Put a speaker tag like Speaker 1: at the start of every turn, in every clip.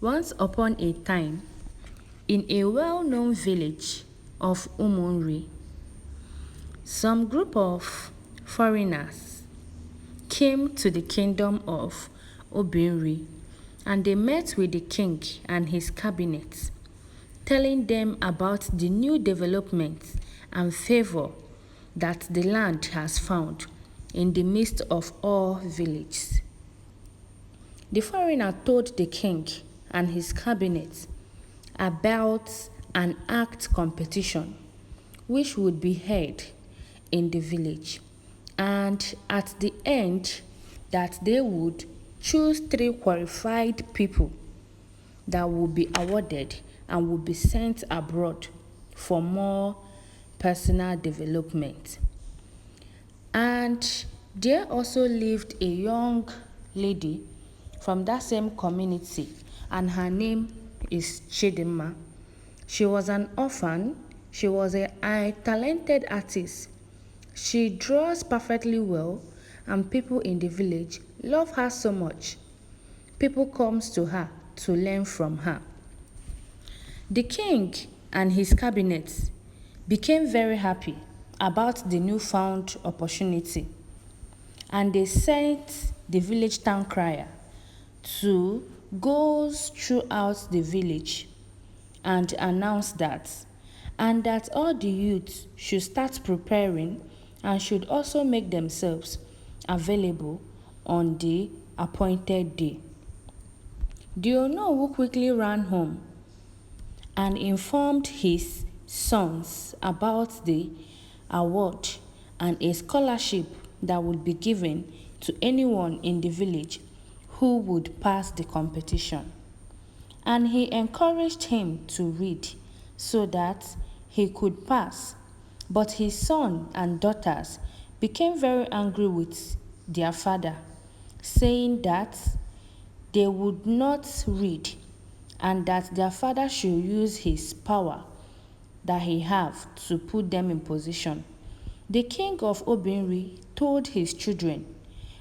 Speaker 1: Once upon a time, in a well-known village of Umunri, some group of foreigners came to the kingdom of Obinri, and they met with the king and his cabinet, telling them about the new developments and favor that the land has found in the midst of all villages. The foreigner told the king and his cabinet about an act competition which would be held in the village, and at the end that they would choose three qualified people that would be awarded and would be sent abroad for more personal development. And there also lived a young lady from that same community, and her name is Chidimma. She was an orphan. She was a talented artist. She draws perfectly well, and people in the village love her so much. People comes to her to learn from her. The king and his cabinet became very happy about the newfound opportunity, and they sent the village town crier to go throughout the village and announce that all the youths should start preparing and should also make themselves available on the appointed day. The Onowu quickly ran home and informed his sons about the award and a scholarship that would be given to anyone in the village who would pass the competition. And he encouraged him to read so that he could pass. But his son and daughters became very angry with their father, saying that they would not read and that their father should use his power that he have to put them in position. The king of Obinri told his children,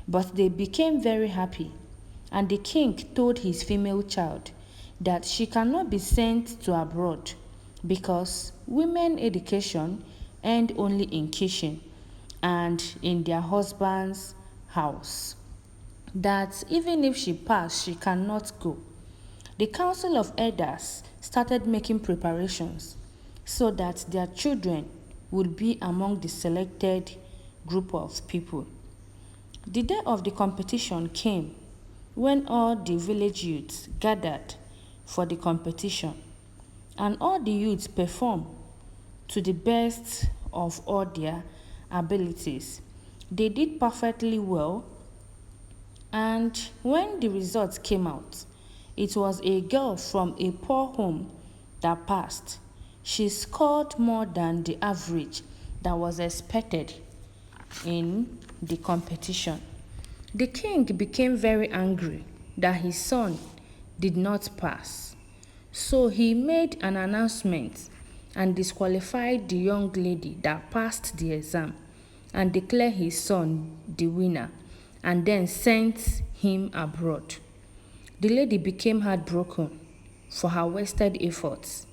Speaker 1: but they became very happy, and the king told his female child that she cannot be sent to abroad because women education end only in kitchen and in their husband's house, that even if she passed, she cannot go. The council of elders started making preparations so that their children would be among the selected group of people. The day of the competition came when all the village youths gathered for the competition, and all the youths performed to the best of all their abilities. They did perfectly well, and when the results came out, it was a girl from a poor home that passed. She scored more than the average that was expected in the competition. The king became very angry that his son did not pass. So he made an announcement and disqualified the young lady that passed the exam and declared his son the winner, and then sent him abroad. The lady became heartbroken for her wasted efforts.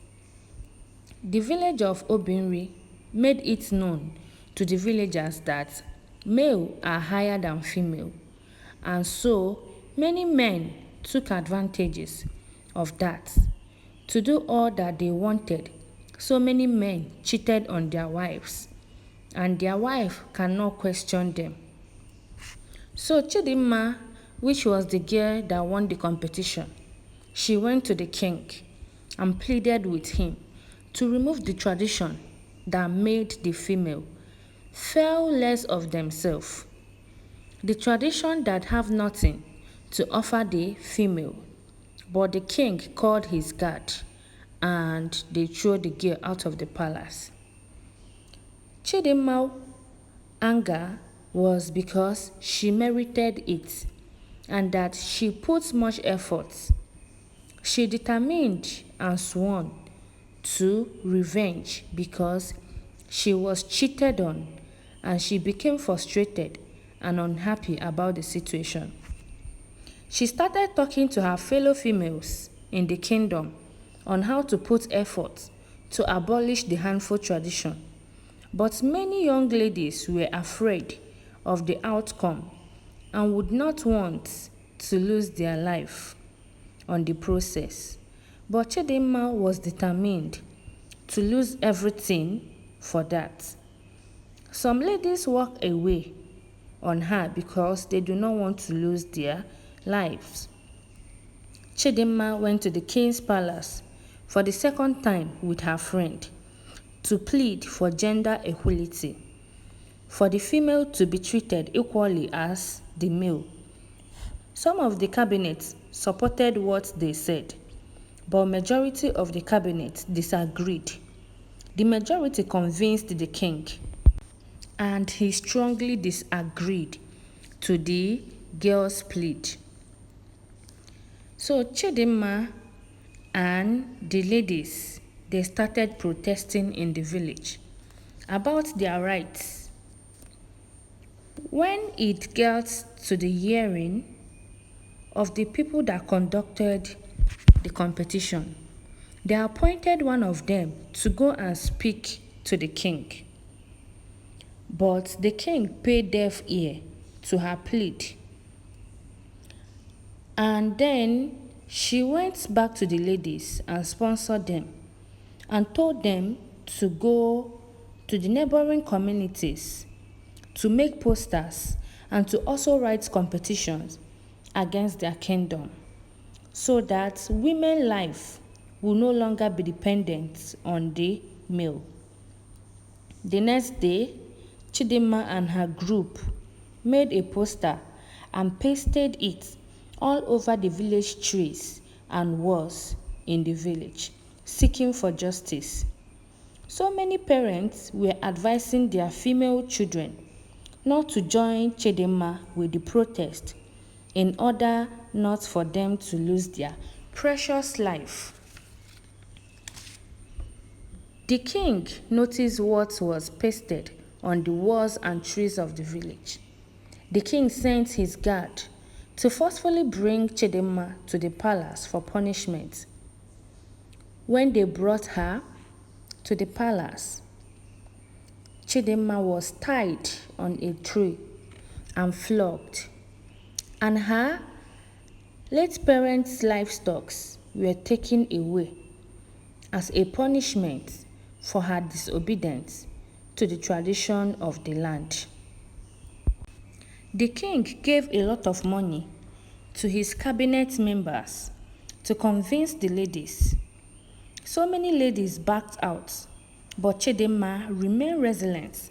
Speaker 1: The village of Obinri made it known to the villagers that male are higher than female, and so many men took advantages of that to do all that they wanted. So many men cheated on their wives, and their wife cannot question them. So Chidimma, which was the girl that won the competition, she went to the king and pleaded with him to remove the tradition that made the female feel less of themselves, the tradition that have nothing to offer the female. But the king called his guard and they threw the girl out of the palace. Chidimma's anger was because she merited it and that she put much effort. She determined and sworn to revenge because she was cheated on, and she became frustrated and unhappy about the situation. She started talking to her fellow females in the kingdom on how to put effort to abolish the harmful tradition. But many young ladies were afraid of the outcome and would not want to lose their life on the process. But Chidimma was determined to lose everything for that. Some ladies walk away on her because they do not want to lose their lives. Chidimma went to the king's palace for the second time with her friend to plead for gender equality, for the female to be treated equally as the male. Some of the cabinet supported what they said, but majority of the cabinet disagreed. The majority convinced the king, and he strongly disagreed to the girls' plea. So Chidimma and the ladies, they started protesting in the village about their rights. When it got to the hearing of the people that conducted the competition, they appointed one of them to go and speak to the king. But the king paid deaf ear to her plea. And then she went back to the ladies and sponsored them and told them to go to the neighboring communities to make posters and to also write competitions against their kingdom, so that women's life will no longer be dependent on the male. The next day, Chidimma and her group made a poster and pasted it all over the village trees and walls in the village, seeking for justice. So many parents were advising their female children not to join Chidimma with the protest in order not for them to lose their precious life. The king noticed what was pasted on the walls and trees of the village. The king sent his guard to forcefully bring Chidimma to the palace for punishment. When they brought her to the palace, Chidimma was tied on a tree and flogged, and her late parents' livestock were taken away as a punishment for her disobedience to the tradition of the land. The king gave a lot of money to his cabinet members to convince the ladies. So many ladies backed out, but Chidimma remained resilient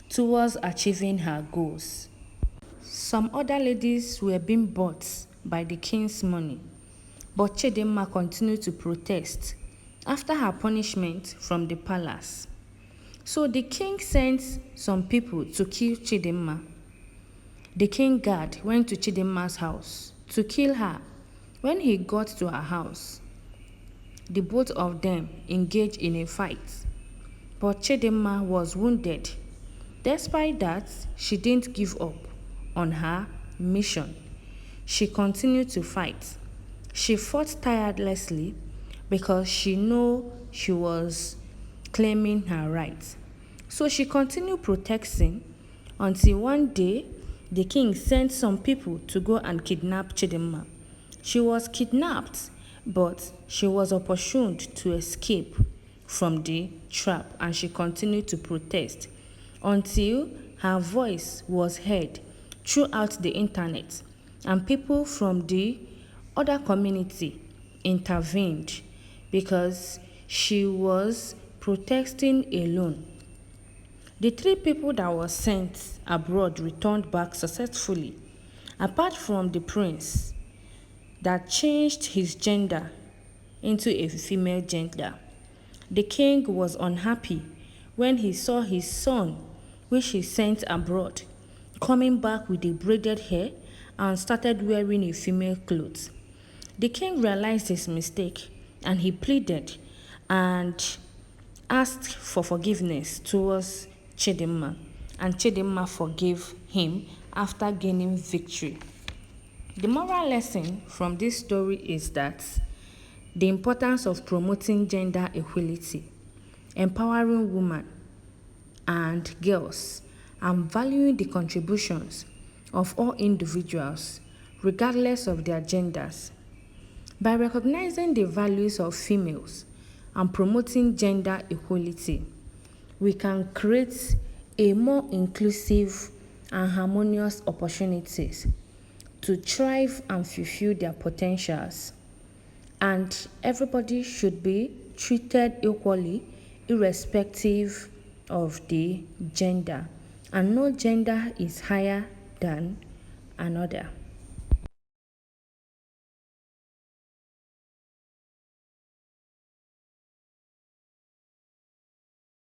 Speaker 1: towards achieving her goals. Some other ladies were being bought by the king's money, but Chidimma continued to protest after her punishment from the palace. So the king sent some people to kill Chidimma. The king guard went to Chidimma's house to kill her. When he got to her house, the both of them engaged in a fight, but Chidimma was wounded. Despite that, she didn't give up on her mission. She continued to fight. She fought tirelessly because she knew she was claiming her rights. So she continued protesting until one day the king sent some people to go and kidnap Chidimma. She was kidnapped, but she was opportuned to escape from the trap, and she continued to protest until her voice was heard throughout the internet, and people from the other community intervened because she was protesting alone. The 3 people that were sent abroad returned back successfully, apart from the prince that changed his gender into a female gender. The king was unhappy when he saw his son, which he sent abroad, coming back with a braided hair and started wearing a female clothes. The king realized his mistake and he pleaded and asked for forgiveness towards Chidimma, and Chidimma forgave him after gaining victory. The moral lesson from this story is that the importance of promoting gender equality, empowering women and girls, and valuing the contributions of all individuals, regardless of their genders. By recognizing the values of females and promoting gender equality, we can create a more inclusive and harmonious opportunities to thrive and fulfill their potentials. And everybody should be treated equally, irrespective of the gender. And no gender is higher than another.